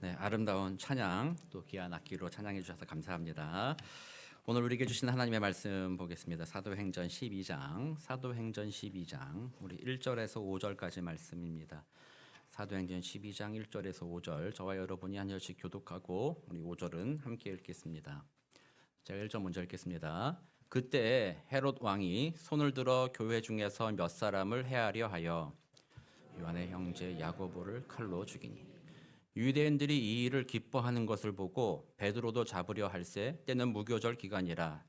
네, 아름다운 찬양 또 귀한 악기로 찬양해 주셔서 감사합니다. 오늘 우리에게 주신 하나님의 말씀 보겠습니다. 사도행전 12장 우리 1절에서 5절까지 말씀입니다. 사도행전 12장 1절에서 5절 저와 여러분이 한 절씩 교독하고 우리 5절은 함께 읽겠습니다. 제가 1절 먼저 읽겠습니다. 그때 헤롯 왕이 손을 들어 교회 중에서 몇 사람을 해하려 하여 요한의 형제 야고보를 칼로 죽이니 유대인들이 이 일을 기뻐하는 것을 보고 베드로도 잡으려 할새 때는 무교절 기간이라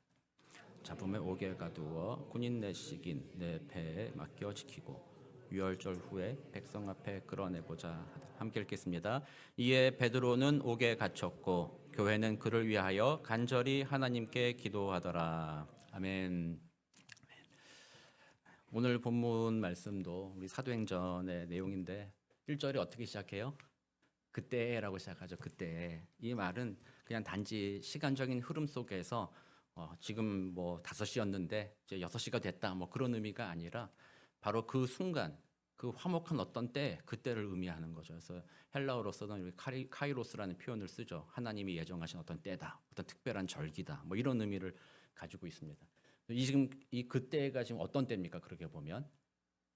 잡음에 옥에 가두어 군인 내식인 내 배에 맡겨 지키고 유월절 후에 백성 앞에 끌어내고자 하다. 함께 읽겠습니다. 이에 베드로는 옥에 갇혔고 교회는 그를 위하여 간절히 하나님께 기도하더라. 아멘. 오늘 본문 말씀도 우리 사도행전의 내용인데 1절이 어떻게 시작해요? 그때라고 시작하죠. 그때. 이 말은 그냥 단지 시간적인 흐름 속에서 지금 뭐 5시였는데 이제 6시가 됐다 뭐 그런 의미가 아니라 바로 그 순간 그 화목한 어떤 때 그때를 의미하는 거죠. 그래서 헬라어로서는 카이로스라는 표현을 쓰죠. 하나님이 예정하신 어떤 때다, 어떤 특별한 절기다, 뭐 이런 의미를 가지고 있습니다. 지금 이 그때가 지금 어떤 때입니까? 그렇게 보면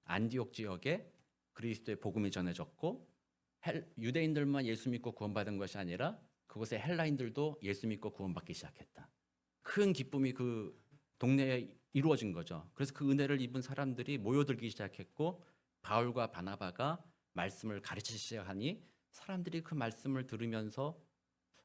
안디옥 지역에 그리스도의 복음이 전해졌고 유대인들만 예수 믿고 구원받은 것이 아니라 그곳의 헬라인들도 예수 믿고 구원받기 시작했다. 큰 기쁨이 그 동네에 이루어진 거죠. 그래서 그 은혜를 입은 사람들이 모여들기 시작했고 바울과 바나바가 말씀을 가르치기 시작하니 사람들이 그 말씀을 들으면서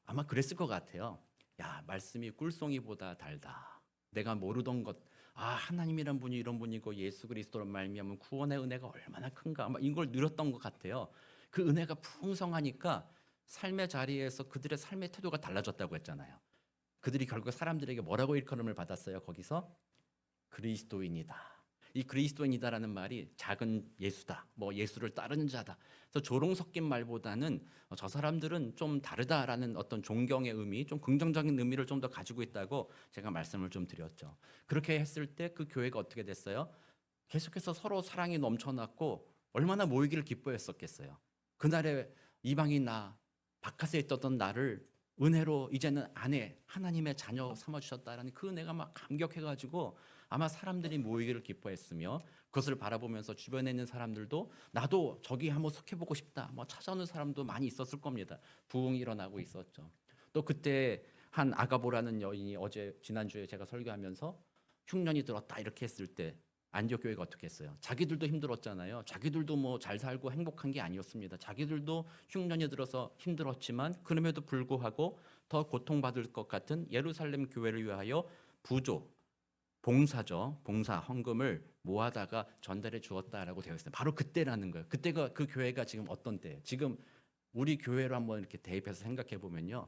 아마 그랬을 것 같아요. 야, 말씀이 꿀송이보다 달다. 내가 모르던 것, 하나님이란 분이 이런 분이고 예수 그리스도로 말미암은 구원의 은혜가 얼마나 큰가. 아마 이걸 누렸던 것 같아요. 그 은혜가 풍성하니까 삶의 자리에서 그들의 삶의 태도가 달라졌다고 했잖아요. 그들이 결국 사람들에게 뭐라고 일컬음을 받았어요? 거기서 그리스도인이다. 이 그리스도인이다라는 말이 작은 예수다, 뭐 예수를 따르는 자다. 그래서 조롱 섞인 말보다는 저 사람들은 좀 다르다라는 어떤 존경의 의미, 좀 긍정적인 의미를 좀 더 가지고 있다고 제가 말씀을 좀 드렸죠. 그렇게 했을 때 그 교회가 어떻게 됐어요? 계속해서 서로 사랑이 넘쳐났고 얼마나 모이기를 기뻐했었겠어요. 그날에 이방인 바깥에 있던 나를 은혜로 이제는 아내 하나님의 자녀 삼아주셨다라는 그 은혜가 막 감격해가지고 아마 사람들이 모이기를 기뻐했으며 그것을 바라보면서 주변에 있는 사람들도 나도 저기 한번 속해보고 싶다 뭐 찾아오는 사람도 많이 있었을 겁니다. 부흥이 일어나고 있었죠. 또 그때 한 아가보라는 여인이 지난주에 제가 설교하면서 흉년이 들었다 이렇게 했을 때 안디옥 교회가 어떻게 했어요? 자기들도 힘들었잖아요. 자기들도 뭐 잘 살고 행복한 게 아니었습니다. 자기들도 흉년이 들어서 힘들었지만 그럼에도 불구하고 더 고통받을 것 같은 예루살렘 교회를 위하여 부조, 봉사 헌금을 모아다가 전달해 주었다라고 되어 있어요. 바로 그때라는 거예요. 그때가 그 교회가 지금 어떤 때예요? 지금 우리 교회로 한번 이렇게 대입해서 생각해 보면요.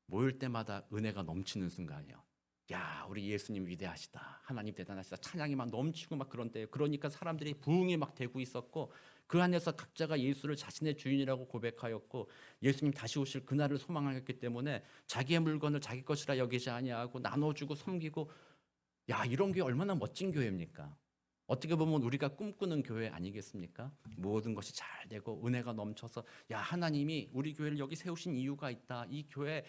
모일 때마다 은혜가 넘치는 순간이에요. 야, 우리 예수님 위대하시다. 하나님 대단하시다. 찬양이 막 넘치고 막 그런 때예요. 그러니까 사람들이 부흥이 막 되고 있었고 그 안에서 각자가 예수를 자신의 주인이라고 고백하였고 예수님 다시 오실 그날을 소망하였기 때문에 자기의 물건을 자기 것이라 여기지 아니하고 나눠주고 섬기고 야, 이런 게 얼마나 멋진 교회입니까? 어떻게 보면 우리가 꿈꾸는 교회 아니겠습니까? 모든 것이 잘 되고 은혜가 넘쳐서 야, 하나님이 우리 교회를 여기 세우신 이유가 있다. 이 교회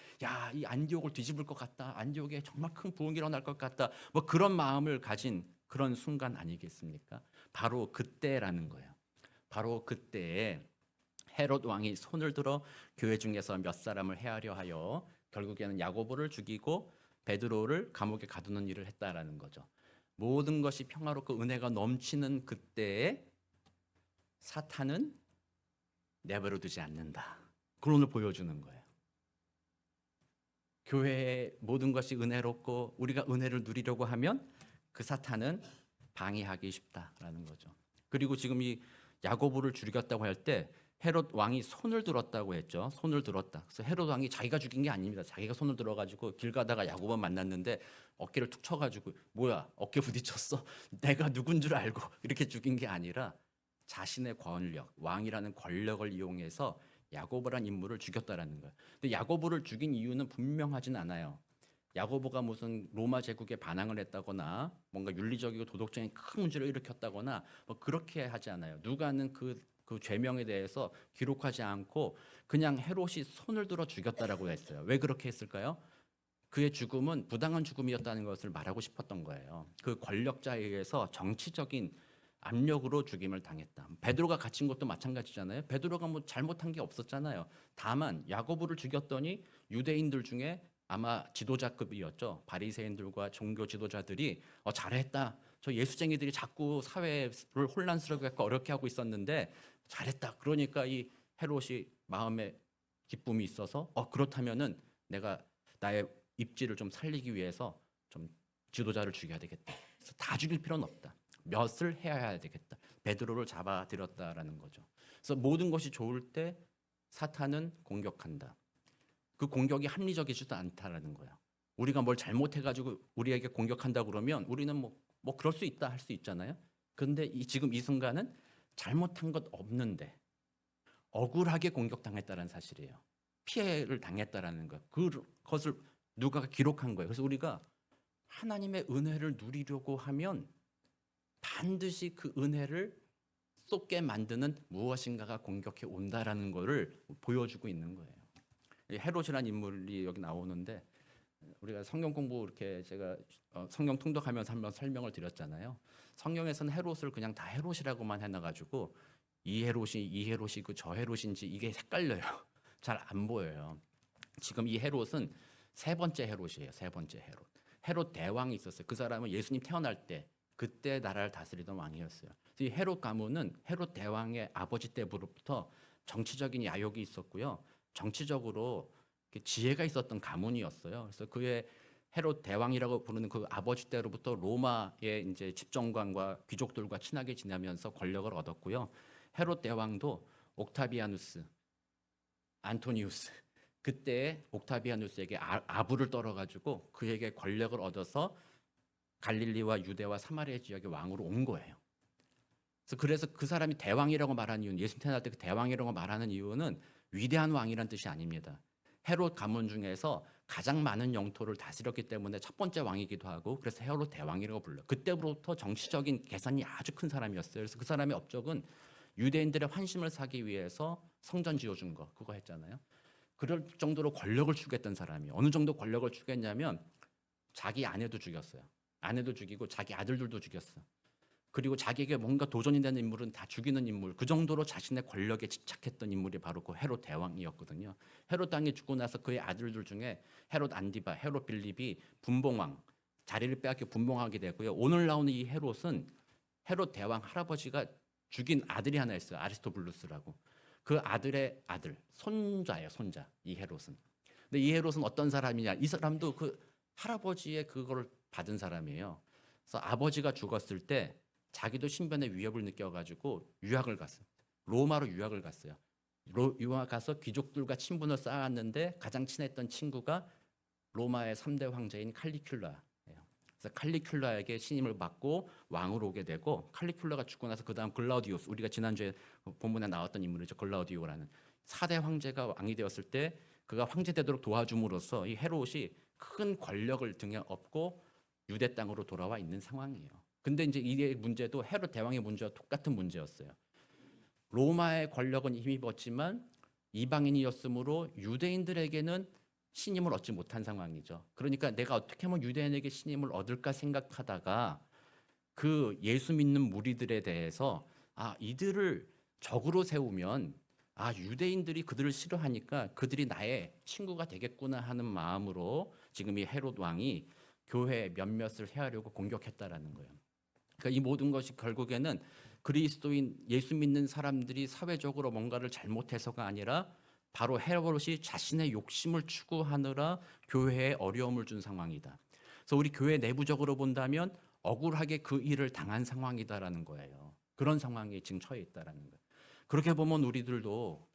이 안디옥을 뒤집을 것 같다. 안디옥에 정말 큰 부흥이 일어날 것 같다. 뭐 그런 마음을 가진 그런 순간 아니겠습니까? 바로 그때라는 거예요. 바로 그때에 헤롯 왕이 손을 들어 교회 중에서 몇 사람을 해하려 하여 결국에는 야고보를 죽이고 베드로를 감옥에 가두는 일을 했다라는 거죠. 모든 것이 평화롭고 은혜가 넘치는 그때에 사탄은 내버려 두지 않는다. 그걸 오늘 보여주는 거예요. 교회의 모든 것이 은혜롭고 우리가 은혜를 누리려고 하면 그 사탄은 방해하기 쉽다라는 거죠. 그리고 지금 이 야고보를 죽였다고 할 때 헤롯 왕이 손을 들었다고 했죠. 손을 들었다. 그래서 헤롯 왕이 자기가 죽인 게 아닙니다. 자기가 손을 들어가지고 길 가다가 야고보 만났는데 어깨를 툭 쳐가지고 뭐야 어깨 부딪혔어. 내가 누군 줄 알고 이렇게 죽인 게 아니라 자신의 권력, 왕이라는 권력을 이용해서 야고보란 인물을 죽였다라는 거예요. 근데 야고보를 죽인 이유는 분명하진 않아요. 야고보가 무슨 로마 제국에 반항을 했다거나 뭔가 윤리적이고 도덕적인 큰 문제를 일으켰다거나 뭐 그렇게 하지 않아요. 누가는 그 그 죄명에 대해서 기록하지 않고 그냥 헤롯이 손을 들어 죽였다라고 했어요. 왜 그렇게 했을까요? 그의 죽음은 부당한 죽음이었다는 것을 말하고 싶었던 거예요. 그 권력자에 의해서 정치적인 압력으로 죽임을 당했다. 베드로가 갇힌 것도 마찬가지잖아요. 베드로가 뭐 잘못한 게 없었잖아요. 다만 야고보를 죽였더니 유대인들 중에 아마 지도자급이었죠. 바리새인들과 종교 지도자들이 잘했다. 저 예수쟁이들이 자꾸 사회를 혼란스럽게 하고 어렵게 하고 있었는데 잘했다. 그러니까 이 헤롯이 마음에 기쁨이 있어서 그렇다면은 내가 나의 입지를 좀 살리기 위해서 좀 지도자를 죽여야 되겠다. 그래서 다 죽일 필요는 없다. 몇을 해야 되겠다. 베드로를 잡아들였다라는 거죠. 그래서 모든 것이 좋을 때 사탄은 공격한다. 그 공격이 합리적이지도 않다라는 거야. 우리가 뭘 잘못해가지고 우리에게 공격한다 그러면 우리는 뭐 그럴 수 있다 할 수 있잖아요. 그런데 지금 이 순간은 잘못한 것 없는데 억울하게 공격당했다는 사실이에요. 피해를 당했다라는 거. 그것을 누가 기록한 거예요. 그래서 우리가 하나님의 은혜를 누리려고 하면 반드시 그 은혜를 쏟게 만드는 무엇인가가 공격해 온다라는 것을 보여주고 있는 거예요. 헤롯이라는 인물이 여기 나오는데 우리가 성경 공부 이렇게 제가 성경 통독하면서 한번 설명을 드렸잖아요. 성경에서는 헤롯을 그냥 다 헤롯이라고만 해놔가지고 이 헤롯이 저 헤롯인지 이게 헷갈려요. 잘 안 보여요. 지금 이 헤롯은 세 번째 헤롯이에요. 세 번째 헤롯. 헤롯 대왕이 있었어요. 그 사람은 예수님 태어날 때 그때 나라를 다스리던 왕이었어요. 이 헤롯 가문은 헤롯 대왕의 아버지 때부터 정치적인 야욕이 있었고요. 정치적으로 지혜가 있었던 가문이었어요. 그래서 그의 헤롯 대왕이라고 부르는 그 아버지 때로부터 로마의 이제 집정관과 귀족들과 친하게 지내면서 권력을 얻었고요. 헤롯 대왕도 옥타비아누스, 안토니우스 그때 옥타비아누스에게 아부를 떨어가지고 그에게 권력을 얻어서 갈릴리와 유대와 사마리아 지역의 왕으로 온 거예요. 그래서 그 사람이 대왕이라고 말하는 이유는 예수님 태어날 때 그 대왕이라고 말하는 이유는 위대한 왕이란 뜻이 아닙니다. 헤롯 가문 중에서 가장 많은 영토를 다스렸기 때문에 첫 번째 왕이기도 하고 그래서 헤롯 대왕이라고 불러요. 그때부터 정치적인 계산이 아주 큰 사람이었어요. 그래서 그 사람의 업적은 유대인들의 환심을 사기 위해서 성전 지어준 거 그거 했잖아요. 그럴 정도로 권력을 추구했던 사람이 어느 정도 권력을 추구했냐면 자기 아내도 죽였어요. 아내도 죽이고 자기 아들들도 죽였어. 그리고 자기에게 뭔가 도전이 되는 인물은 다 죽이는 인물. 그 정도로 자신의 권력에 집착했던 인물이 바로 그 헤롯 대왕이었거든요. 헤롯 왕이 죽고 나서 그의 아들들 중에 헤롯 안디바, 헤롯 빌립이 분봉왕 자리를 빼앗겨 분봉하게 되고요. 오늘 나오는 이 헤롯은 헤롯 대왕 할아버지가 죽인 아들이 하나 있어요. 아리스토블루스라고. 그 아들의 아들, 손자예요. 손자. 이 헤롯은. 근데 이 헤롯은 어떤 사람이냐? 이 사람도 그 할아버지의 그거를 받은 사람이에요. 그래서 아버지가 죽었을 때 자기도 신변의 위협을 느껴가지고 유학을 갔어요. 로마로 유학을 갔어요. 유학 가서 귀족들과 친분을 쌓았는데 가장 친했던 친구가 로마의 3대 황제인 칼리큘라예요. 그래서 칼리큘라에게 신임을 받고 왕으로 오게 되고 칼리큘라가 죽고 나서 그 다음 글라우디우스 우리가 지난주에 본문에 나왔던 인물이죠. 글라우디오라는 4대 황제가 왕이 되었을 때 그가 황제 되도록 도와줌으로써 이 헤롯이 큰 권력을 등에 업고 유대 땅으로 돌아와 있는 상황이에요. 근데 이제 이게 문제도 헤롯 대왕의 문제와 똑같은 문제였어요. 로마의 권력은 힘입었지만 이방인이었으므로 유대인들에게는 신임을 얻지 못한 상황이죠. 그러니까 내가 어떻게 하면 유대인에게 신임을 얻을까 생각하다가 그 예수 믿는 무리들에 대해서 이들을 적으로 세우면 유대인들이 그들을 싫어하니까 그들이 나의 친구가 되겠구나 하는 마음으로 지금 이 헤롯 왕이 교회 몇몇을 해하려고 공격했다라는 거예요. 그러니까 이 모든 것이 결국에는 그리스도인 예수 믿는 사람들이 사회적으로 뭔가를 잘못해서가 아니라 바로 헤롯이 자신의 욕심을 추구하느라 교회에 어려움을 준 상황이다. 그래서 우리 교회 내부적으로 본다면 억울하게 그 일을 당한 상황이다라는 거예요. 그런 상황에 지금 처해 있다라는 거예요. 그렇게 보면 우리들도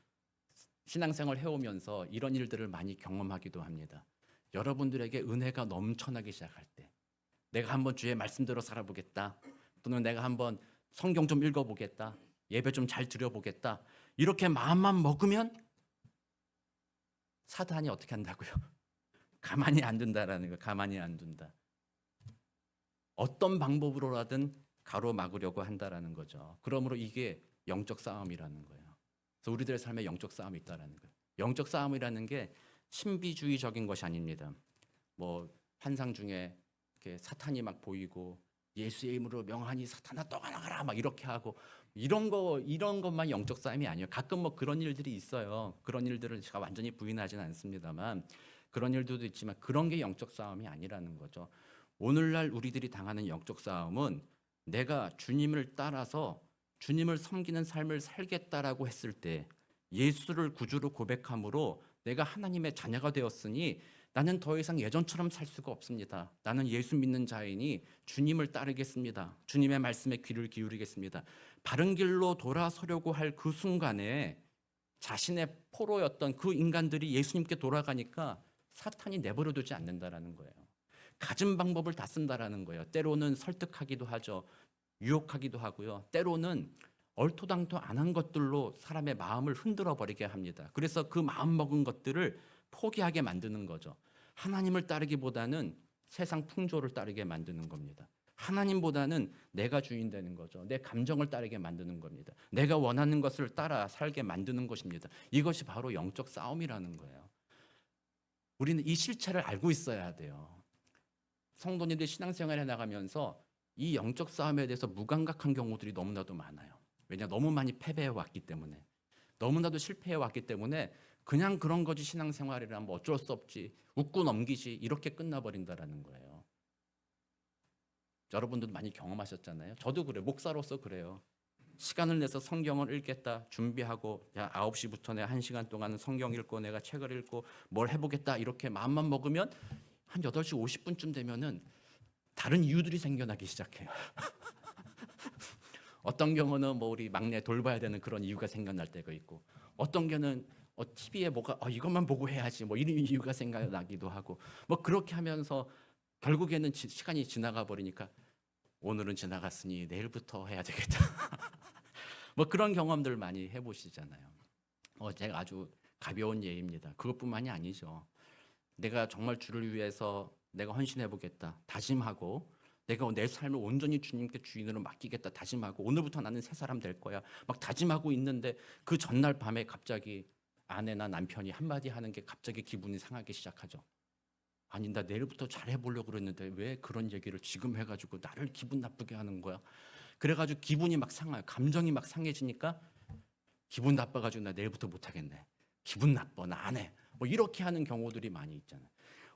신앙생활 해오면서 이런 일들을 많이 경험하기도 합니다. 여러분들에게 은혜가 넘쳐나기 시작할 때 내가 한번 주의 말씀대로 살아보겠다. 또는 내가 한번 성경 좀 읽어보겠다. 예배 좀 잘 드려보겠다. 이렇게 마음만 먹으면 사단이 어떻게 한다고요? 가만히 안 둔다라는 거예요. 가만히 안 둔다. 어떤 방법으로라든 가로막으려고 한다라는 거죠. 그러므로 이게 영적 싸움이라는 거예요. 그래서 우리들의 삶에 영적 싸움이 있다라는 거예요. 영적 싸움이라는 게 신비주의적인 것이 아닙니다. 뭐 환상 중에 이렇게 사탄이 막 보이고 예수의 이름으로 명하니 사탄아 떠나가라 막 이렇게 하고 이런 것만 영적 싸움이 아니에요. 가끔 뭐 그런 일들이 있어요. 그런 일들을 제가 완전히 부인하지는 않습니다만 그런 일들도 있지만 그런 게 영적 싸움이 아니라는 거죠. 오늘날 우리들이 당하는 영적 싸움은 내가 주님을 따라서 주님을 섬기는 삶을 살겠다라고 했을 때 예수를 구주로 고백함으로 내가 하나님의 자녀가 되었으니 나는 더 이상 예전처럼 살 수가 없습니다. 나는 예수 믿는 자이니 주님을 따르겠습니다. 주님의 말씀에 귀를 기울이겠습니다. 바른 길로 돌아서려고 할 그 순간에 자신의 포로였던 그 인간들이 예수님께 돌아가니까 사탄이 내버려두지 않는다라는 거예요. 가진 방법을 다 쓴다라는 거예요. 때로는 설득하기도 하죠. 유혹하기도 하고요. 때로는 얼토당토 안 한 것들로 사람의 마음을 흔들어 버리게 합니다. 그래서 그 마음 먹은 것들을 포기하게 만드는 거죠. 하나님을 따르기보다는 세상 풍조를 따르게 만드는 겁니다. 하나님보다는 내가 주인 되는 거죠. 내 감정을 따르게 만드는 겁니다. 내가 원하는 것을 따라 살게 만드는 것입니다. 이것이 바로 영적 싸움이라는 거예요. 우리는 이 실체를 알고 있어야 돼요. 성도님들이 신앙생활에 나가면서 이 영적 싸움에 대해서 무감각한 경우들이 너무나도 많아요. 왜냐, 너무 많이 패배해 왔기 때문에, 너무나도 실패해 왔기 때문에 그냥 그런 거지 신앙생활이란 뭐 어쩔 수 없지, 웃고 넘기지 이렇게 끝나버린다라는 거예요. 여러분들도 많이 경험하셨잖아요. 저도 그래요. 목사로서 그래요. 시간을 내서 성경을 읽겠다 준비하고 야 9시부터 내가 1시간 동안 성경 읽고 내가 책을 읽고 뭘 해보겠다 이렇게 마음만 먹으면 한 8시 50분쯤 되면은 다른 이유들이 생겨나기 시작해요. 어떤 경우는 뭐 우리 막내 돌봐야 되는 그런 이유가 생겨날 때가 있고, 어떤 경우는 TV에 뭐가 이것만 보고 해야지 뭐 이런 이유가 생겨나기도 하고, 뭐 그렇게 하면서 결국에는 시간이 지나가 버리니까 오늘은 지나갔으니 내일부터 해야 되겠다. 뭐 그런 경험들 많이 해보시잖아요. 제가 아주 가벼운 예입니다. 그것뿐만이 아니죠. 내가 정말 주를 위해서 내가 헌신해보겠다 다짐하고, 내가 내 삶을 온전히 주님께 주인으로 맡기겠다 다짐하고, 오늘부터 나는 새 사람 될 거야 막 다짐하고 있는데 그 전날 밤에 갑자기 아내나 남편이 한마디 하는 게 갑자기 기분이 상하기 시작하죠. 아니 나 내일부터 잘해보려고 그랬는데 왜 그런 얘기를 지금 해가지고 나를 기분 나쁘게 하는 거야. 그래가지고 기분이 막 상해요. 감정이 막 상해지니까 기분 나빠가지고 나 내일부터 못하겠네, 기분 나빠 나 안 해, 뭐 이렇게 하는 경우들이 많이 있잖아요.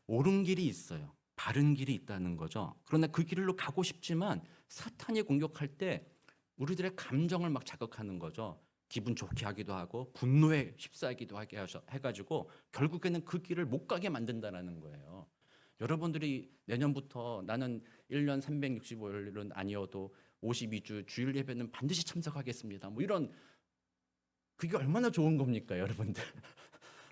옳은 길이 있어요. 바른 길이 있다는 거죠. 그러나 그 길로 가고 싶지만 사탄이 공격할 때 우리들의 감정을 막 자극하는 거죠. 기분 좋게 하기도 하고 분노에 휩싸이기도 하게 해가지고 결국에는 그 길을 못 가게 만든다는 거예요. 여러분들이 내년부터 나는 1년 365일은 아니어도 52주 주일 예배는 반드시 참석하겠습니다, 뭐 이런, 그게 얼마나 좋은 겁니까 여러분들.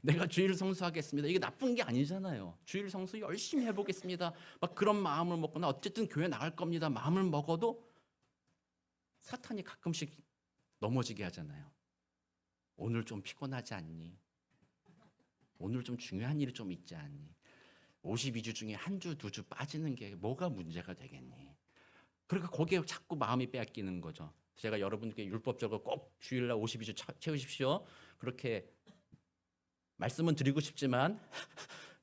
내가 주일 성수하겠습니다, 이게 나쁜 게 아니잖아요. 주일 성수 열심히 해보겠습니다 막 그런 마음을 먹거나 어쨌든 교회 나갈 겁니다 마음을 먹어도 사탄이 가끔씩 넘어지게 하잖아요. 오늘 좀 피곤하지 않니? 오늘 좀 중요한 일이 좀 있지 않니? 52주 중에 한 주, 2주 빠지는 게 뭐가 문제가 되겠니? 그러니까 거기에 자꾸 마음이 빼앗기는 거죠. 제가 여러분께 율법적으로 꼭 주일날 52주 채우십시오 그렇게 말씀은 드리고 싶지만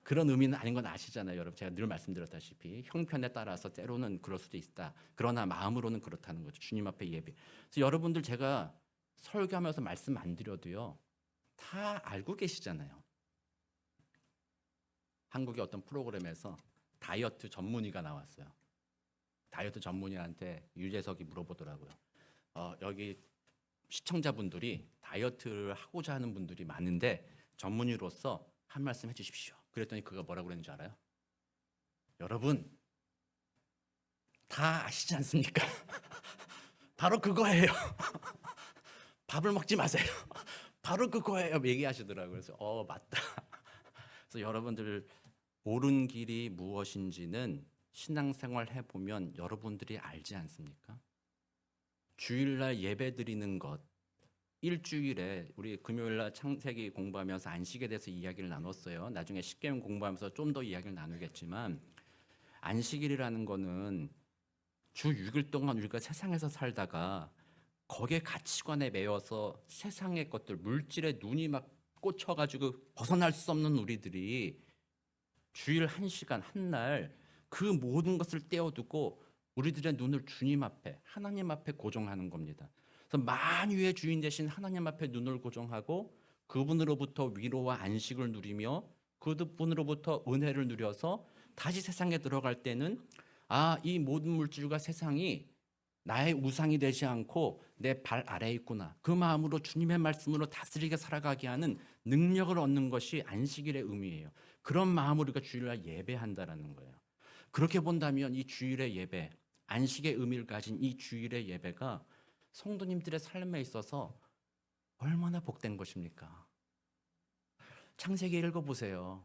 그런 의미는 아닌 건 아시잖아요. 여러분, 제가 늘 말씀드렸다시피 형편에 따라서 때로는 그럴 수도 있다. 그러나 마음으로는 그렇다는 거죠. 주님 앞에 예배. 그래서 여러분들 제가 설교하면서 말씀 안 드려도요, 다 알고 계시잖아요. 한국의 어떤 프로그램에서 다이어트 전문의가 나왔어요. 다이어트 전문의한테 유재석이 물어보더라고요. 여기 시청자분들이 다이어트를 하고자 하는 분들이 많은데 전문의로서 한 말씀 해주십시오. 그랬더니 그가 뭐라고 그랬는지 알아요? 여러분 다 아시지 않습니까? 바로 그거예요. 밥을 먹지 마세요. 바로 그거예요. 얘기하시더라고요. 그래서 맞다. 그래서 여러분들 옳은 길이 무엇인지는 신앙생활 해보면 여러분들이 알지 않습니까? 주일날 예배 드리는 것, 일주일에 우리 금요일날 창세기 공부하면서 안식에 대해서 이야기를 나눴어요. 나중에 십계명 공부하면서 좀 더 이야기를 나누겠지만, 안식일이라는 거는 주 6일 동안 우리가 세상에서 살다가 거기에 가치관에 매여서 세상의 것들, 물질에 눈이 막 꽂혀가지고 벗어날 수 없는 우리들이 주일 1시간, 한 날 그 모든 것을 떼어두고 우리들의 눈을 주님 앞에, 하나님 앞에 고정하는 겁니다. 그래서 만유의 주인 되신 하나님 앞에 눈을 고정하고 그분으로부터 위로와 안식을 누리며 그분으로부터 은혜를 누려서 다시 세상에 들어갈 때는 이 모든 물질과 세상이 나의 우상이 되지 않고 내 발 아래에 있구나. 그 마음으로 주님의 말씀으로 다스리게 살아가게 하는 능력을 얻는 것이 안식일의 의미예요. 그런 마음으로 우리가 주일날 예배한다라는 거예요. 그렇게 본다면 이 주일의 예배, 안식의 의미를 가진 이 주일의 예배가 성도님들의 삶에 있어서 얼마나 복된 것입니까? 창세기 읽어보세요.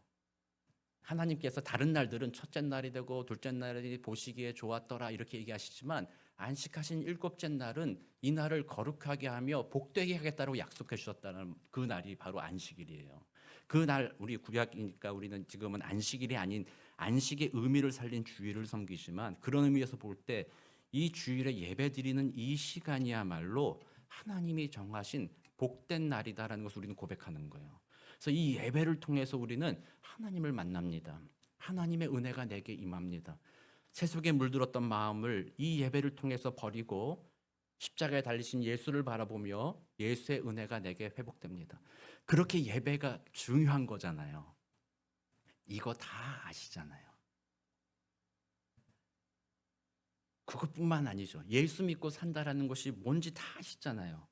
하나님께서 다른 날들은 첫째 날이 되고 둘째 날이 보시기에 좋았더라 이렇게 얘기하시지만 안식하신 일곱째 날은 이 날을 거룩하게 하며 복되게 하겠다고 약속해 주셨다는 그 날이 바로 안식일이에요. 그 날 우리 구약이니까 우리는 지금은 안식일이 아닌 안식의 의미를 살린 주일을 섬기지만 그런 의미에서 볼 때 이 주일에 예배 드리는 이 시간이야말로 하나님이 정하신 복된 날이다라는 것을 우리는 고백하는 거예요. 그래서 이 예배를 통해서 우리는 하나님을 만납니다. 하나님의 은혜가 내게 임합니다. 세속에 물들었던 마음을 이 예배를 통해서 버리고 십자가에 달리신 예수를 바라보며 예수의 은혜가 내게 회복됩니다. 그렇게 예배가 중요한 거잖아요. 이거 다 아시잖아요. 그것뿐만 아니죠. 예수 믿고 산다라는 것이 뭔지 다 아시잖아요.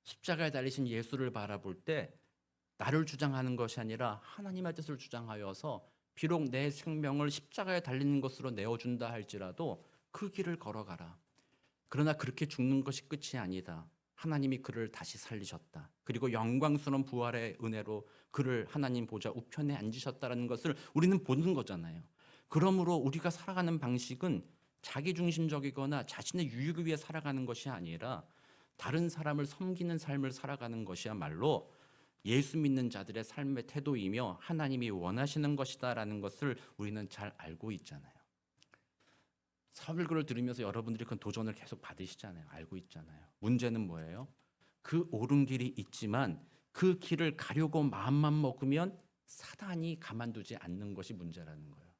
십자가에 달리신 예수를 바라볼 때 나를 주장하는 것이 아니라 하나님의 뜻을 주장하여서 비록 내 생명을 십자가에 달리는 것으로 내어준다 할지라도 그 길을 걸어가라. 그러나 그렇게 죽는 것이 끝이 아니다. 하나님이 그를 다시 살리셨다. 그리고 영광스러운 부활의 은혜로 그를 하나님 보좌 우편에 앉으셨다는 것을 우리는 보는 거잖아요. 그러므로 우리가 살아가는 방식은 자기중심적이거나 자신의 유익을 위해 살아가는 것이 아니라 다른 사람을 섬기는 삶을 살아가는 것이야말로 예수 믿는 자들의 삶의 태도이며 하나님이 원하시는 것이다라는 것을 우리는 잘 알고 있잖아요. 설교를 들으면서 여러분들이 그 도전을 계속 받으시잖아요. 알고 있잖아요. 문제는 뭐예요? 그 옳은 길이 있지만 그 길을 가려고 마음만 먹으면 사단이 가만두지 않는 것이 문제라는 거예요.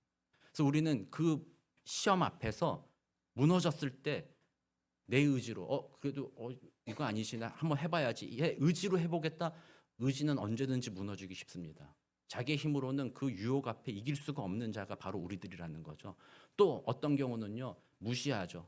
그래서 우리는 그 시험 앞에서 무너졌을 때 내 의지로 그래도 이거 아니시나 한번 해봐야지. 의지로 해보겠다. 의지는 언제든지 무너지기 쉽습니다. 자기의 힘으로는 그 유혹 앞에 이길 수가 없는 자가 바로 우리들이라는 거죠. 또 어떤 경우는요, 무시하죠.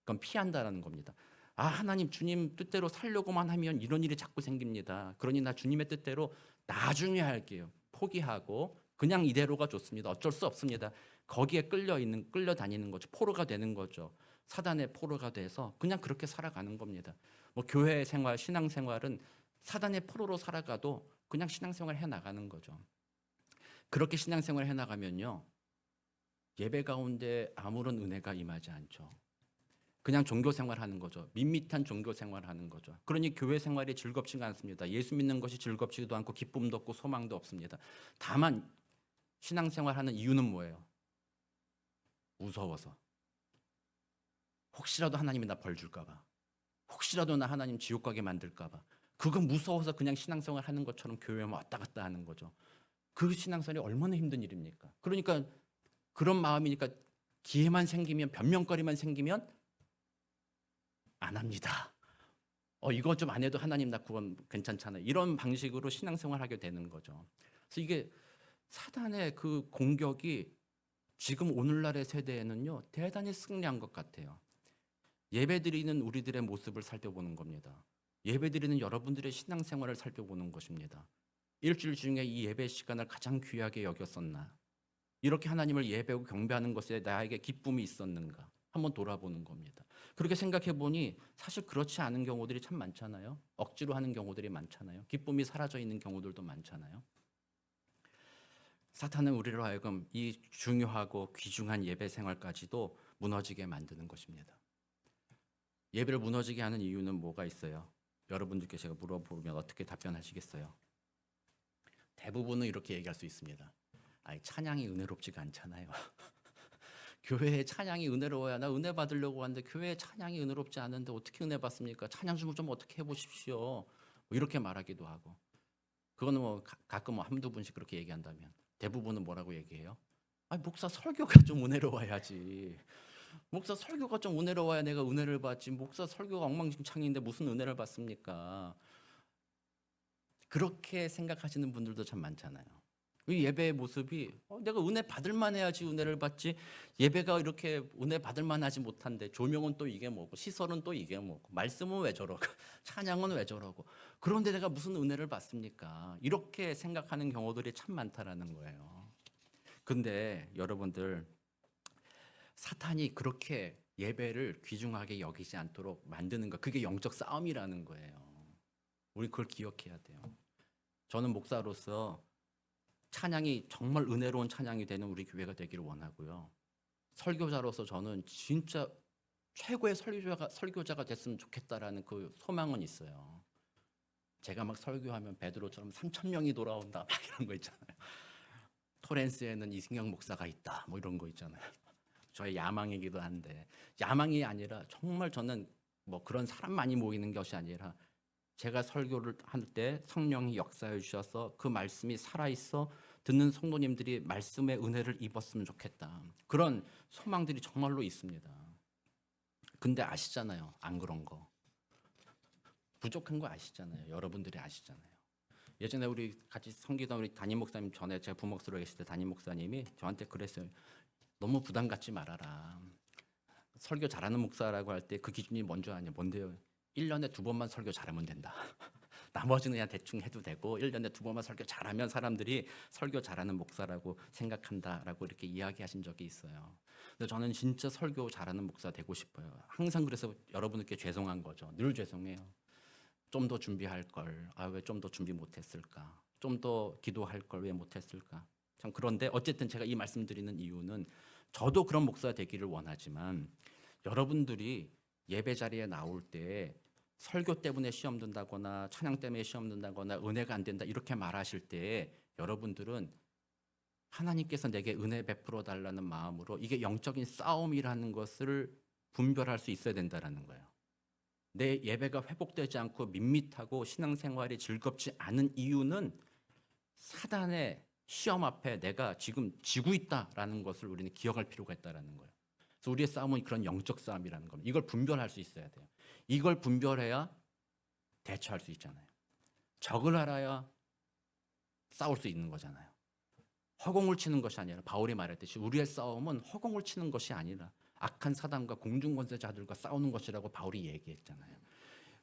그건 피한다라는 겁니다. 하나님 주님 뜻대로 살려고만 하면 이런 일이 자꾸 생깁니다. 그러니 나 주님의 뜻대로 나중에 할게요. 포기하고 그냥 이대로가 좋습니다. 어쩔 수 없습니다. 거기에 끌려 다니는 거죠. 포로가 되는 거죠. 사단의 포로가 돼서 그냥 그렇게 살아가는 겁니다. 뭐 교회 생활, 신앙 생활은 사단의 포로로 살아가도 그냥 신앙생활 해 나가는 거죠. 그렇게 신앙생활 해 나가면요, 예배 가운데 아무런 은혜가 임하지 않죠. 그냥 종교 생활하는 거죠. 밋밋한 종교 생활하는 거죠. 그러니 교회 생활이 즐겁지가 않습니다. 예수 믿는 것이 즐겁지도 않고 기쁨도 없고 소망도 없습니다. 다만 신앙생활하는 이유는 뭐예요? 무서워서. 혹시라도 하나님이 나 벌 줄까 봐. 혹시라도 나 하나님 지옥 가게 만들까 봐. 그거 무서워서 그냥 신앙생활 하는 것처럼 교회만 왔다 갔다 하는 거죠. 그 신앙생활이 얼마나 힘든 일입니까? 그러니까 그런 마음이니까 기회만 생기면, 변명거리만 생기면 안 합니다. 이거 좀 안 해도 하나님 나 구원 괜찮잖아요. 이런 방식으로 신앙생활 하게 되는 거죠. 그래서 이게 사단의 그 공격이 지금 오늘날의 세대에는요, 대단히 승리한 것 같아요. 예배드리는 우리들의 모습을 살펴보는 겁니다. 예배드리는 여러분들의 신앙생활을 살펴보는 것입니다. 일주일 중에 이 예배 시간을 가장 귀하게 여겼었나? 이렇게 하나님을 예배하고 경배하는 것에 나에게 기쁨이 있었는가? 한번 돌아보는 겁니다. 그렇게 생각해 보니 사실 그렇지 않은 경우들이 참 많잖아요. 억지로 하는 경우들이 많잖아요. 기쁨이 사라져 있는 경우들도 많잖아요. 사탄은 우리로 하여금 이 중요하고 귀중한 예배 생활까지도 무너지게 만드는 것입니다. 예배를 무너지게 하는 이유는 뭐가 있어요? 여러분들께 제가 물어보면 어떻게 답변하시겠어요? 대부분은 이렇게 얘기할 수 있습니다. 찬양이 은혜롭지가 않잖아요. 교회의 찬양이 은혜로워야, 나 은혜 받으려고 하는데 교회의 찬양이 은혜롭지 않은데 어떻게 은혜 받습니까? 찬양 좀 어떻게 해보십시오. 뭐 이렇게 말하기도 하고. 그거는 뭐 가끔 뭐 한두 분씩 그렇게 얘기한다면 대부분은 뭐라고 얘기해요? 아니, 목사 설교가 좀 은혜로워야지. 목사 설교가 좀 은혜로워야 내가 은혜를 받지. 목사 설교가 엉망진창인데 무슨 은혜를 받습니까? 그렇게 생각하시는 분들도 참 많잖아요. 이 예배의 모습이 내가 은혜 받을 만해야지 은혜를 받지. 예배가 이렇게 은혜 받을 만하지 못한데 조명은 또 이게 뭐고 시설은 또 이게 뭐고 말씀은 왜 저러고 찬양은 왜 저러고 그런데 내가 무슨 은혜를 받습니까? 이렇게 생각하는 경우들이 참 많다라는 거예요. 근데 여러분들, 사탄이 그렇게 예배를 귀중하게 여기지 않도록 만드는 거, 그게 영적 싸움이라는 거예요. 우리 그걸 기억해야 돼요. 저는 목사로서 찬양이 정말 은혜로운 찬양이 되는 우리 교회가 되기를 원하고요. 설교자로서 저는 진짜 최고의 설교자가 됐으면 좋겠다라는 그 소망은 있어요. 제가 막 설교하면 베드로처럼 3,000명이 돌아온다 막 이런 거 있잖아요. 토렌스에는 이승영 목사가 있다 뭐 이런 거 있잖아요. 저의 야망이기도 한데, 야망이 아니라 정말 저는 뭐 그런 사람 많이 모이는 것이 아니라 제가 설교를 할 때 성령이 역사해 주셔서 그 말씀이 살아있어 듣는 성도님들이 말씀의 은혜를 입었으면 좋겠다. 그런 소망들이 정말로 있습니다. 근데 아시잖아요. 안 그런 거. 부족한 거 아시잖아요. 여러분들이 아시잖아요. 예전에 우리 같이 섬기던 우리 담임 목사님, 전에 제가 부목수로 계실 때 담임 목사님이 저한테 그랬어요. 너무 부담 갖지 말아라. 설교 잘하는 목사라고 할 때 그 기준이 뭔지 아냐? 뭔데요? 1년에 2번만 설교 잘하면 된다. 나머지는 그냥 대충 해도 되고 1년에 2번만 설교 잘하면 사람들이 설교 잘하는 목사라고 생각한다라고 이렇게 이야기하신 적이 있어요. 근데 저는 진짜 설교 잘하는 목사 되고 싶어요. 항상 그래서 여러분께 죄송한 거죠. 늘 죄송해요. 좀 더 준비할 걸. 왜 좀 더 준비 못했을까? 좀 더 기도할 걸 왜 못했을까? 참, 그런데 어쨌든 제가 이 말씀드리는 이유는 저도 그런 목사 되기를 원하지만 여러분들이 예배 자리에 나올 때 설교 때문에 시험 든다거나 찬양 때문에 시험 든다거나 은혜가 안 된다 이렇게 말하실 때 여러분들은 하나님께서 내게 은혜 베풀어 달라는 마음으로 이게 영적인 싸움이라는 것을 분별할 수 있어야 된다는 거예요. 내 예배가 회복되지 않고 밋밋하고 신앙생활이 즐겁지 않은 이유는 사단의 시험 앞에 내가 지금 지고 있다라는 것을 우리는 기억할 필요가 있다는 거예요. 그래서 우리의 싸움은 그런 영적 싸움이라는 겁니다. 이걸 분별할 수 있어야 돼요. 이걸 분별해야 대처할 수 있잖아요. 적을 알아야 싸울 수 있는 거잖아요. 허공을 치는 것이 아니라 바울이 말했듯이 우리의 싸움은 허공을 치는 것이 아니라 악한 사단과 공중권세자들과 싸우는 것이라고 바울이 얘기했잖아요.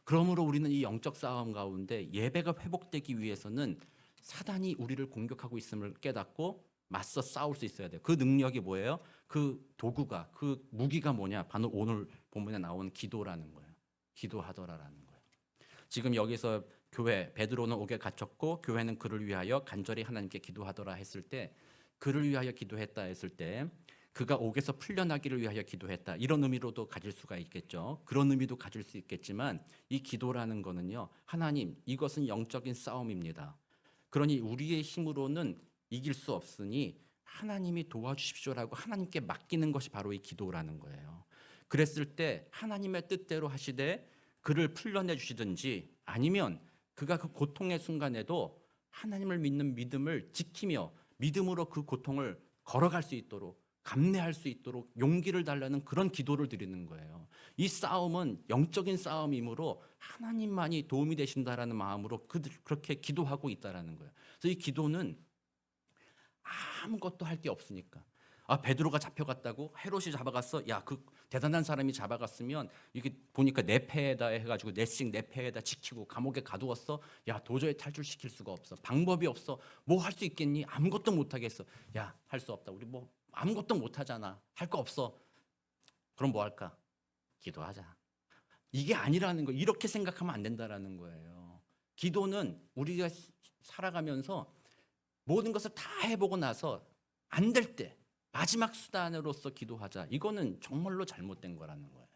그러므로 우리는 이 영적 싸움 가운데 예배가 회복되기 위해서는 사단이 우리를 공격하고 있음을 깨닫고 맞서 싸울 수 있어야 돼요. 그 능력이 뭐예요? 그 도구가, 그 무기가 뭐냐? 바로 오늘 본문에 나온 기도라는 거예요. 기도하더라라는 거예요. 지금 여기서 교회, 베드로는 옥에 갇혔고 교회는 그를 위하여 간절히 하나님께 기도하더라 했을 때, 그를 위하여 기도했다 했을 때 그가 옥에서 풀려나기를 위하여 기도했다, 이런 의미로도 가질 수가 있겠죠. 그런 의미도 가질 수 있겠지만 이 기도라는 거는요, 하나님, 이것은 영적인 싸움입니다. 그러니 우리의 힘으로는 이길 수 없으니 하나님이 도와주십시오라고 하나님께 맡기는 것이 바로 이 기도라는 거예요. 그랬을 때 하나님의 뜻대로 하시되 그를 풀려내 주시든지, 아니면 그가 그 고통의 순간에도 하나님을 믿는 믿음을 지키며 믿음으로 그 고통을 걸어갈 수 있도록, 감내할 수 있도록 용기를 달라는 그런 기도를 드리는 거예요. 이 싸움은 영적인 싸움이므로 하나님만이 도움이 되신다라는 마음으로 그렇게 기도하고 있다라는 거예요. 그래서 이 기도는 아무것도 할 게 없으니까. 베드로가 잡혀갔다고? 헤롯이 잡아갔어? 야, 그 대단한 사람이 잡아갔으면 이게 보니까 내 패에다 해가지고 내 패에다 지키고 감옥에 가두었어? 야, 도저히 탈출시킬 수가 없어. 방법이 없어. 뭐 할 수 있겠니? 아무것도 못 하겠어. 야, 할 수 없다. 우리 뭐 아무것도 못 하잖아. 할 거 없어. 그럼 뭐 할까? 기도하자. 이게 아니라는 거. 이렇게 생각하면 안 된다라는 거예요. 기도는 우리가 살아가면서 모든 것을 다 해보고 나서 안 될 때 마지막 수단으로서 기도하자, 이거는 정말로 잘못된 거라는 거예요.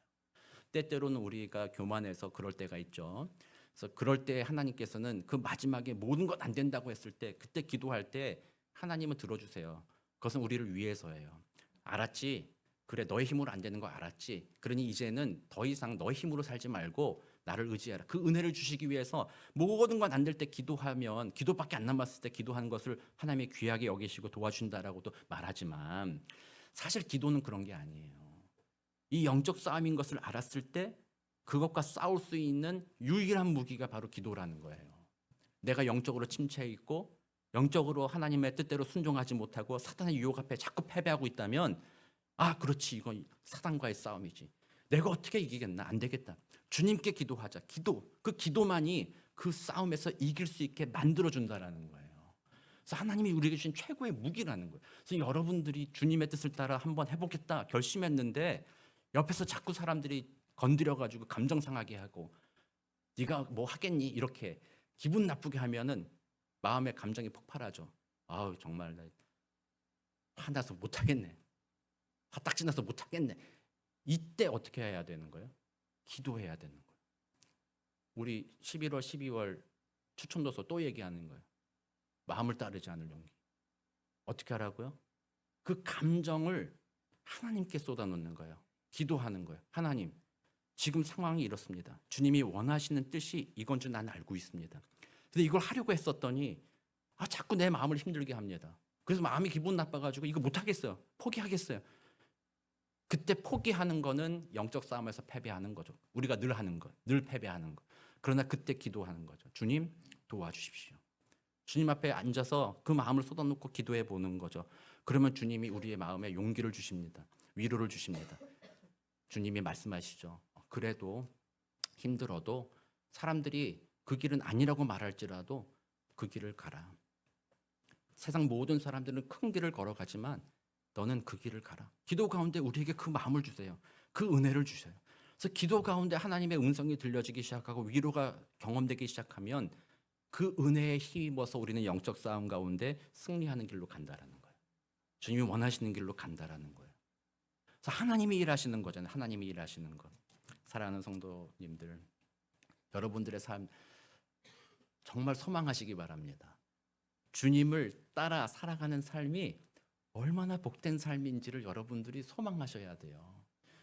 때때로는 우리가 교만해서 그럴 때가 있죠. 그래서 그럴 때 하나님께서는 그 마지막에 모든 것 안 된다고 했을 때, 그때 기도할 때 하나님은 들어주세요. 그것은 우리를 위해서예요. 알았지? 그래, 너의 힘으로 안 되는 거 알았지? 그러니 이제는 더 이상 너의 힘으로 살지 말고 나를 의지해라. 그 은혜를 주시기 위해서 모든 건 안 될 때 기도하면, 기도밖에 안 남았을 때 기도하는 것을 하나님이 귀하게 여기시고 도와준다라고도 말하지만 사실 기도는 그런 게 아니에요. 이 영적 싸움인 것을 알았을 때 그것과 싸울 수 있는 유일한 무기가 바로 기도라는 거예요. 내가 영적으로 침체해 있고 영적으로 하나님의 뜻대로 순종하지 못하고 사탄의 유혹 앞에 자꾸 패배하고 있다면, 아, 그렇지, 이건 사단과의 싸움이지. 내가 어떻게 이기겠나? 안 되겠다. 주님께 기도하자. 기도, 그 기도만이 그 싸움에서 이길 수 있게 만들어준다라는 거예요. 그래서 하나님이 우리에게 주신 최고의 무기라는 거예요. 그래서 여러분들이 주님의 뜻을 따라 한번 해보겠다 결심했는데 옆에서 자꾸 사람들이 건드려가지고 감정 상하게 하고 네가 뭐 하겠니? 이렇게 기분 나쁘게 하면은 마음의 감정이 폭발하죠. 아우, 정말 나 화나서 못하겠네. 화딱지 나서 못하겠네. 이때 어떻게 해야 되는 거예요? 기도해야 되는 거예요. 우리 11월, 12월 추천도서 또 얘기하는 거예요. 마음을 따르지 않을 용기. 어떻게 하라고요? 그 감정을 하나님께 쏟아놓는 거예요. 기도하는 거예요. 하나님, 지금 상황이 이렇습니다. 주님이 원하시는 뜻이 이건 줄 난 알고 있습니다. 근데 이걸 하려고 했었더니 자꾸 내 마음을 힘들게 합니다. 그래서 마음이 기분 나빠가지고 이거 못하겠어요. 포기하겠어요. 그때 포기하는 거는 영적 싸움에서 패배하는 거죠. 우리가 늘 하는 것, 늘 패배하는 것. 그러나 그때 기도하는 거죠. 주님, 도와주십시오. 주님 앞에 앉아서 그 마음을 쏟아놓고 기도해 보는 거죠. 그러면 주님이 우리의 마음에 용기를 주십니다. 위로를 주십니다. 주님이 말씀하시죠. 그래도 힘들어도 사람들이 그 길은 아니라고 말할지라도 그 길을 가라. 세상 모든 사람들은 큰 길을 걸어가지만 너는 그 길을 가라. 기도 가운데 우리에게 그 마음을 주세요. 그 은혜를 주세요. 그래서 기도 가운데 하나님의 음성이 들려지기 시작하고 위로가 경험되기 시작하면 그 은혜에 힘입어서 우리는 영적 싸움 가운데 승리하는 길로 간다라는 거예요. 주님이 원하시는 길로 간다라는 거예요. 그래서 하나님이 일하시는 거잖아요. 하나님이 일하시는 것. 사랑하는 성도님들, 여러분들의 삶 정말 소망하시기 바랍니다. 주님을 따라 살아가는 삶이 얼마나 복된 삶인지를 여러분들이 소망하셔야 돼요.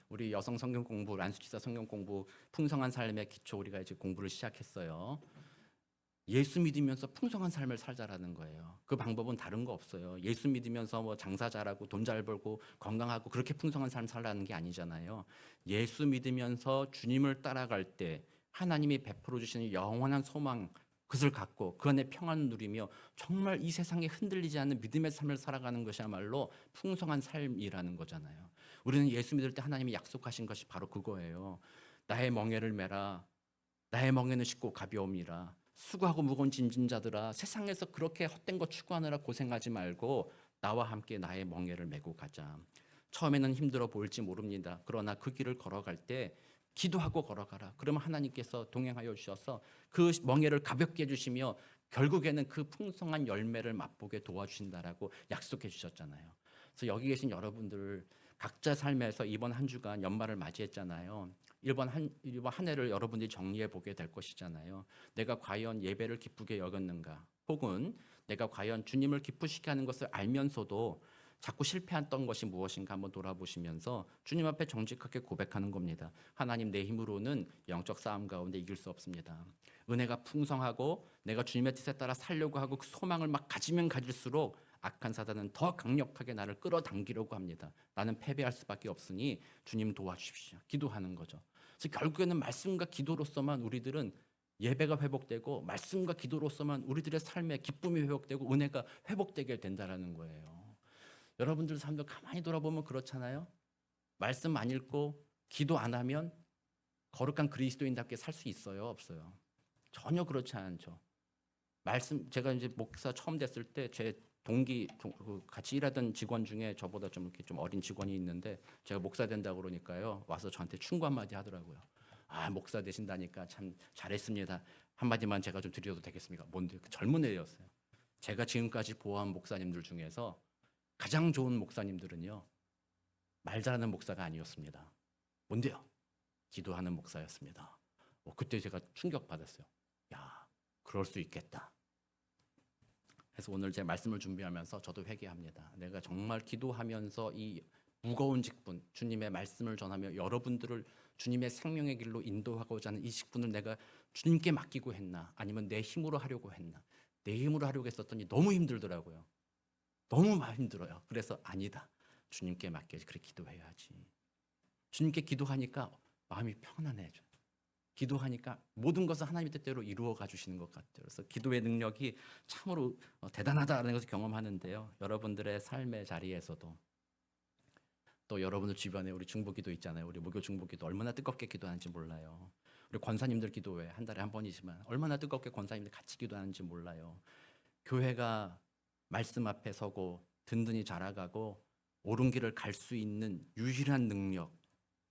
우리 여성 성경 공부, 란수지사 성경 공부, 풍성한 삶의 기초 우리가 이제 공부를 시작했어요. 예수 믿으면서 풍성한 삶을 살자라는 거예요. 그 방법은 다른 거 없어요. 예수 믿으면서 뭐 장사 잘하고 돈 잘 벌고 건강하고 그렇게 풍성한 삶 살라는 게 아니잖아요. 예수 믿으면서 주님을 따라갈 때 하나님이 베풀어 주시는 영원한 소망, 그것을 갖고 그 안에 평안을 누리며 정말 이 세상에 흔들리지 않는 믿음의 삶을 살아가는 것이야말로 풍성한 삶이라는 거잖아요. 우리는 예수 믿을 때 하나님이 약속하신 것이 바로 그거예요. 나의 멍에를 메라. 나의 멍에는 쉽고 가벼움이라. 수고하고 무거운 짐진 자들아, 세상에서 그렇게 헛된 거 추구하느라 고생하지 말고 나와 함께 나의 멍에를 메고 가자. 처음에는 힘들어 보일지 모릅니다. 그러나 그 길을 걸어갈 때 기도하고 걸어가라. 그러면 하나님께서 동행하여 주셔서 그 멍에를 가볍게 해주시며 결국에는 그 풍성한 열매를 맛보게 도와주신다라고 약속해 주셨잖아요. 그래서 여기 계신 여러분들 각자 삶에서 이번 한 주간 연말을 맞이했잖아요. 이번 한 해를 여러분들이 정리해 보게 될 것이잖아요. 내가 과연 예배를 기쁘게 여겼는가? 혹은 내가 과연 주님을 기쁘시게 하는 것을 알면서도 자꾸 실패했던 것이 무엇인가 한번 돌아보시면서 주님 앞에 정직하게 고백하는 겁니다. 하나님, 내 힘으로는 영적 싸움 가운데 이길 수 없습니다. 은혜가 풍성하고 내가 주님의 뜻에 따라 살려고 하고 그 소망을 막 가지면 가질수록 악한 사단은 더 강력하게 나를 끌어당기려고 합니다. 나는 패배할 수밖에 없으니 주님 도와주십시오. 기도하는 거죠. 그래서 결국에는 말씀과 기도로서만 우리들은 예배가 회복되고 말씀과 기도로서만 우리들의 삶의 기쁨이 회복되고 은혜가 회복되게 된다는 거예요. 여러분들 삶도 가만히 돌아보면 그렇잖아요. 말씀 안 읽고 기도 안 하면 거룩한 그리스도인답게 살 수 있어요? 없어요? 전혀 그렇지 않죠. 말씀, 제가 이제 목사 처음 됐을 때 제 동기 같이 일하던 직원 중에 저보다 좀 이렇게 좀 어린 직원이 있는데 제가 목사 된다고 그러니까요. 와서 저한테 충고 한마디 하더라고요. 아, 목사 되신다니까 참 잘했습니다. 한마디만 제가 좀 드려도 되겠습니까? 뭔데? 그 젊은 애였어요. 제가 지금까지 보아한 목사님들 중에서 가장 좋은 목사님들은요, 말 잘하는 목사가 아니었습니다. 뭔데요? 기도하는 목사였습니다. 그때 제가 충격받았어요. 야, 그럴 수 있겠다. 그래서 오늘 제 말씀을 준비하면서 저도 회개합니다. 내가 정말 기도하면서 이 무거운 직분, 주님의 말씀을 전하며 여러분들을 주님의 생명의 길로 인도하고자 하는 이 직분을 내가 주님께 맡기고 했나? 아니면 내 힘으로 하려고 했나? 내 힘으로 하려고 했었더니 너무 힘들더라고요. 너무 힘들어요. 그래서 아니다. 주님께 맡겨야지. 그래 기도해야지. 주님께 기도하니까 마음이 편안해져요. 기도하니까 모든 것을 하나님의 뜻대로 이루어 가주시는 것 같아요. 그래서 기도의 능력이 참으로 대단하다는 것을 경험하는데요. 여러분들의 삶의 자리에서도 또 여러분들 주변에 우리 중보기도 있잖아요. 우리 무교 중보기도 얼마나 뜨겁게 기도하는지 몰라요. 우리 권사님들 기도회 한 달에 한 번이지만 얼마나 뜨겁게 권사님들 같이 기도하는지 몰라요. 교회가 말씀 앞에 서고 든든히 자라가고 옳은 길을 갈 수 있는 유일한 능력,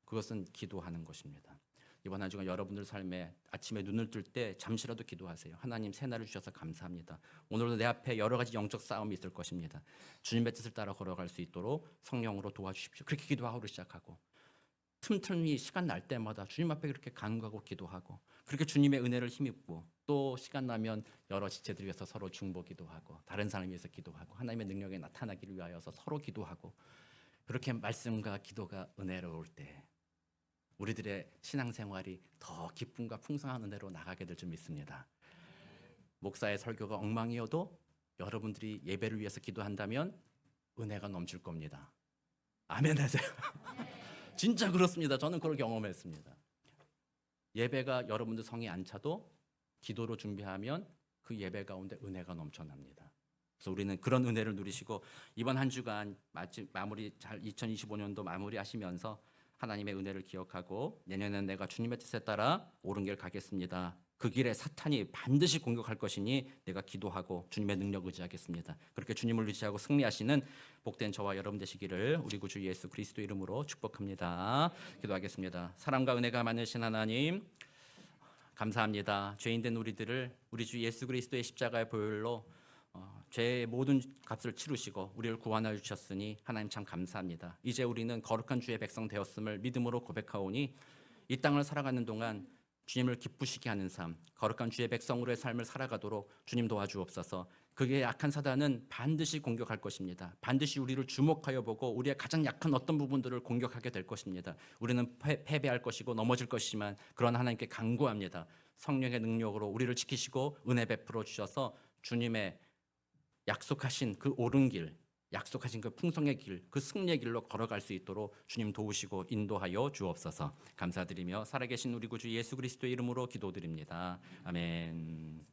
그것은 기도하는 것입니다. 이번 한 주간 여러분들 삶에 아침에 눈을 뜰 때 잠시라도 기도하세요. 하나님 새날을 주셔서 감사합니다. 오늘도 내 앞에 여러 가지 영적 싸움이 있을 것입니다. 주님의 뜻을 따라 걸어갈 수 있도록 성령으로 도와주십시오. 그렇게 기도하고 시작하고 틈틈이 시간 날 때마다 주님 앞에 그렇게 간구하고 기도하고 그렇게 주님의 은혜를 힘입고 또 시간 나면 여러 지체들 위해서 서로 중보 기도하고 다른 사람 위해서 기도하고 하나님의 능력에 나타나기를 위하여서 서로 기도하고 그렇게 말씀과 기도가 은혜로울 때 우리들의 신앙생활이 더 기쁨과 풍성한 은혜로 나가게 될 줄 믿습니다. 목사의 설교가 엉망이어도 여러분들이 예배를 위해서 기도한다면 은혜가 넘칠 겁니다. 아멘 하세요. 진짜 그렇습니다. 저는 그걸 경험했습니다. 예배가 여러분들 성이 안 차도 기도로 준비하면 그 예배 가운데 은혜가 넘쳐납니다. 그래서 우리는 그런 은혜를 누리시고 이번 한 주간 마무리 잘 2025년도 마무리하시면서 하나님의 은혜를 기억하고 내년에는 내가 주님의 뜻에 따라 옳은 길 가겠습니다. 그 길에 사탄이 반드시 공격할 것이니 내가 기도하고 주님의 능력 의지하겠습니다. 그렇게 주님을 의지하고 승리하시는 복된 저와 여러분 되시기를 우리 구주 예수 그리스도 이름으로 축복합니다. 기도하겠습니다. 사랑과 은혜가 많으신 하나님 감사합니다. 죄인된 우리들을 우리 주 예수 그리스도의 십자가의 보혈로 죄의 모든 값을 치르시고 우리를 구원하여 주셨으니 하나님 참 감사합니다. 이제 우리는 거룩한 주의 백성 되었음을 믿음으로 고백하오니 이 땅을 살아가는 동안 주님을 기쁘시게 하는 삶, 거룩한 주의 백성으로의 삶을 살아가도록 주님 도와주옵소서. 그게 약한 사단은 반드시 공격할 것입니다. 반드시 우리를 주목하여 보고 우리의 가장 약한 어떤 부분들을 공격하게 될 것입니다. 우리는 패배할 것이고 넘어질 것이지만 그러나 하나님께 간구합니다. 성령의 능력으로 우리를 지키시고 은혜 베풀어 주셔서 주님의 약속하신 그 옳은 길, 약속하신 그 풍성의 길, 그 승리의 길로 걸어갈 수 있도록 주님 도우시고 인도하여 주옵소서. 감사드리며 살아계신 우리 구주 예수 그리스도의 이름으로 기도드립니다. 아멘.